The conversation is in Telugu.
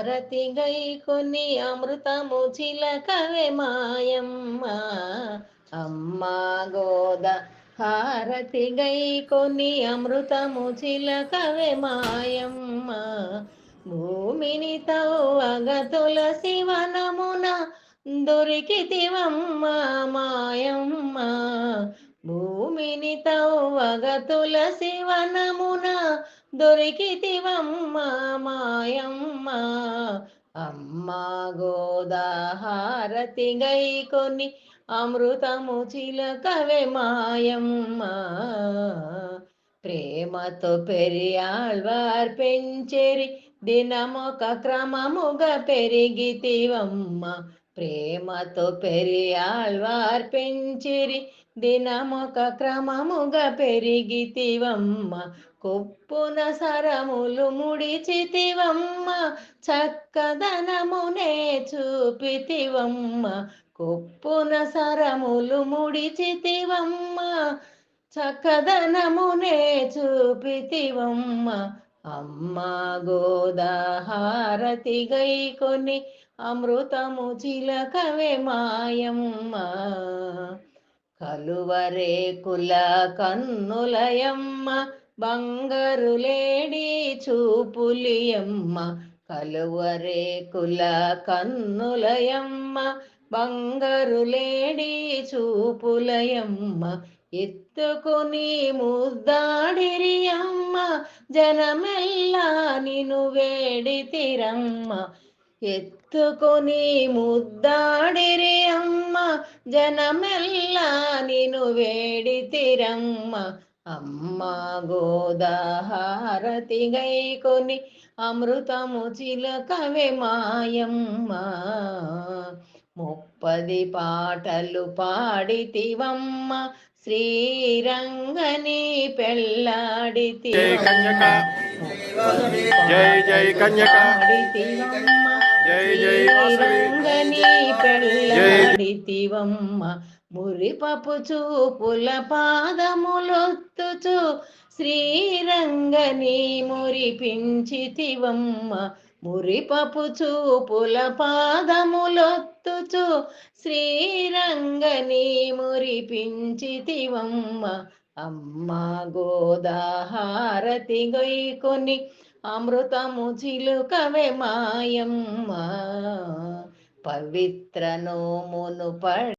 హారతి గై కొన్ని అమృతము చిలకవే మాయమ్మ అమ్మా గోద హారతి గై కొన్ని అమృతము చిలకవే మాయమ్మ భూమిని తవ్వగ తులసి వనమున దొరికితివమ్మ మాయమ్మ భూమిని తవ్వగ తులసి వనమున దొరికితివమ్మ మాయమ్మ అమ్మా గోదాహారతి గై కొన్ని అమృతము చిలకవే మాయమ్మ ప్రేమతో పెరియాళ్వార్ పెంచెరి దినమొక క్రమముగా పెరిగితివమ్మ ప్రేమతో పెరియాళ్వార్ పెంచిరి దినమొక క్రమముగా పెరిగితివమ్మ కొప్పున సరములు ముడిచితివమ్మ చక్కదనమునే చూపితివమ్మ కొప్పున సరములు ముడిచితివమ్మ చక్కదనమునే చూపితివమ్మ అమ్మా గోదాహారతి గై కొన్ని అమృతము చిలకవే మాయమ్మ కలువరేకుల కన్నులయమ్మ బంగారు లేడి చూపులియమ్మ కలువరేకుల కన్నులయమ్మ బంగారు లేడి చూపులయమ్మ ఎత్తుకుని ముద్దాడిరి అమ్మ జనమెల్లా నిను వేడితిరమ్మ ఎత్తుకొని ముద్దాడిరి అమ్మ జనమెల్లా నిను వేడితిరమ్మ అమ్మా గోదాహారతి గై కొని అమృతము చిలకవే మాయమ్మ ముప్పది పాటలు పాడితివమ్మ శ్రీరంగని పెళ్ళాడితివమ్మ జై జై కన్యక జై జై శ్రీరంగని పెళ్ళాడితివమ్మ మురిపపు చూపుల పాదములొత్తుచు శ్రీరంగని మురిపించితివమ్మ మురిపపు చూపుల పాదములొత్తుచు శ్రీరంగని మురిపించితివమ్మ అమ్మా గోదాహారతి గై కొన్ని అమృతము చిలుకవే మాయమ్మ పవిత్ర నోమును